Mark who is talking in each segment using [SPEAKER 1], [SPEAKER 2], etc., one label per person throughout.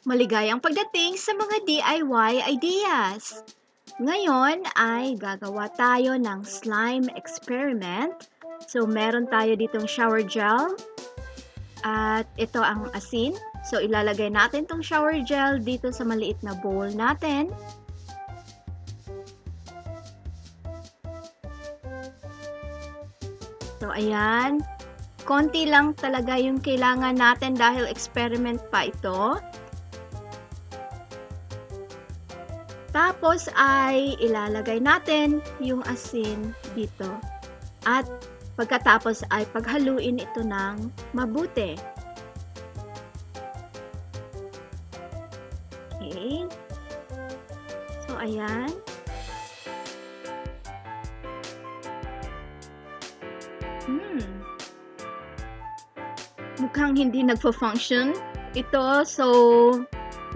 [SPEAKER 1] Maligayang pagdating sa mga DIY ideas! Ngayon ay gagawa tayo ng slime experiment. So, meron tayo ditong shower gel at ito ang asin. So, ilalagay natin tong shower gel dito sa maliit na bowl natin. So, ayan. Konti lang talaga yung kailangan natin dahil experiment pa ito. Tapos ay ilalagay natin yung asin dito. At pagkatapos ay paghaluin ito ng mabuti. Okay. So, ayan. Mukhang hindi nagpo-function ito. So,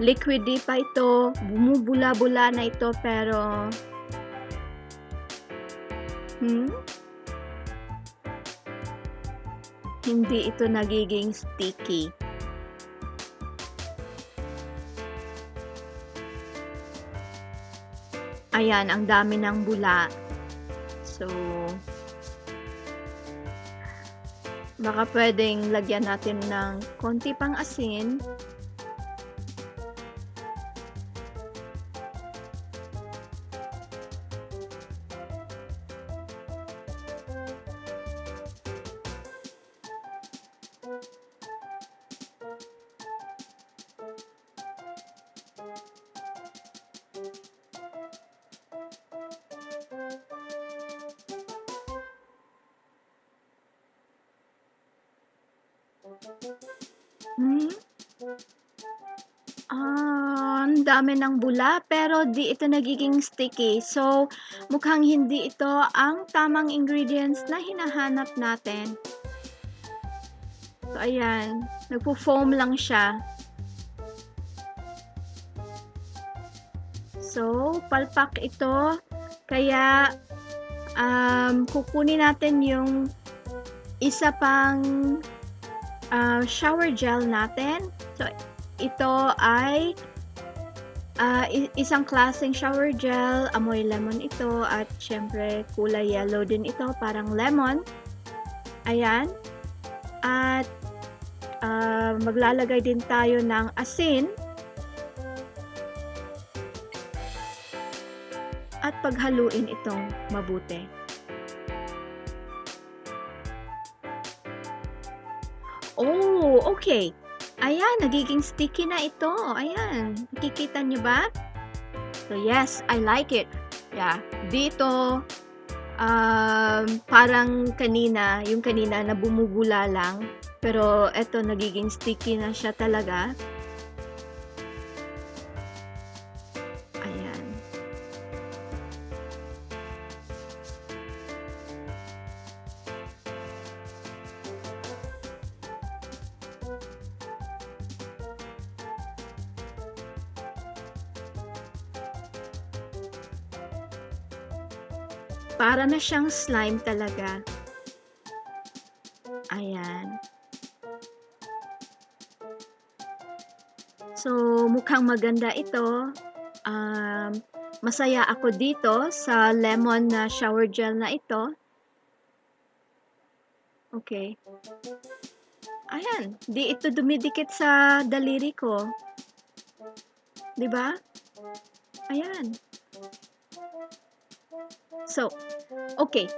[SPEAKER 1] liquidy pa ito, bumubula-bula na ito, pero hindi ito nagiging sticky. Ayan, ang dami ng bula. So, baka pwedeng lagyan natin ng konti pang asin. Ang dami ng bula pero di ito nagiging sticky. So, mukhang hindi ito ang tamang ingredients na hinahanap natin. So, ayan. Nagpo-foam lang siya. So, palpak ito. Kaya, kukunin natin yung isa pang shower gel natin. So, ito ay isang klaseng shower gel. Amoy lemon ito at syempre kulay yellow din ito, parang lemon. Ayan. At maglalagay din tayo ng asin. At paghaluin itong mabuti. Oh, okay. Ayan, nagiging sticky na ito. Ayan, nakikita niyo ba? So, yes, I like it. Yeah, dito, parang kanina, yung kanina na bumubula lang. Pero, eto, nagiging sticky na siya talaga. Ayan. Para na siyang slime talaga. Ayan. So, mukhang maganda ito. Masaya ako dito sa lemon na shower gel na ito. Okay. Ayan, di ito dumidikit sa daliri ko. 'Di ba? Ayan. So, okay.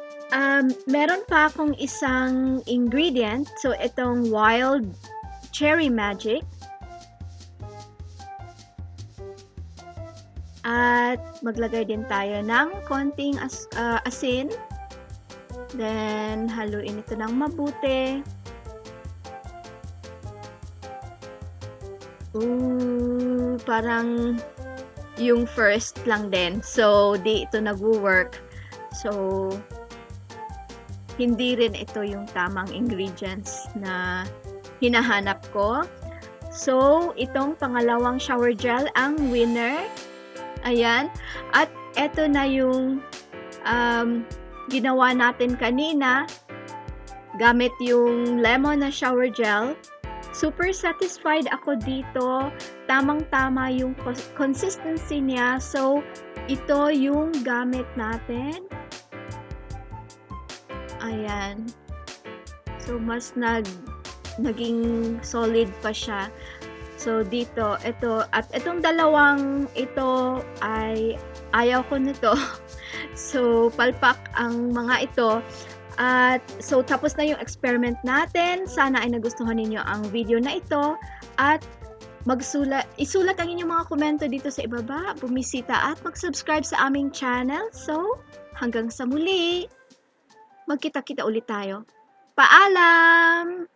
[SPEAKER 1] Meron pa akong isang ingredient. So, itong wild cherry magic. At maglagay din tayo ng konting asin. Then, haluin ito ng mabuti. Ooh, parang yung first lang din. So, di ito nag-work. So, hindi rin ito yung tamang ingredients na hinahanap ko. So, itong pangalawang shower gel ang winner. Ayan. At eto na yung ginawa natin kanina gamit yung lemon na shower gel. super satisfied ako dito. Tamang-tama yung consistency niya. So, ito yung gamit natin. Ayan. So, mas naging solid pa siya. So, dito, ito, at itong dalawang ito ay ayaw ko nito. So, palpak ang mga ito. At so, tapos na yung experiment natin. Sana ay nagustuhan ninyo ang video na ito. At isulat ang inyong mga komento dito sa ibaba. Bumisita at mag-subscribe sa aming channel. So, hanggang sa muli. Magkita-kita ulit tayo. Paalam!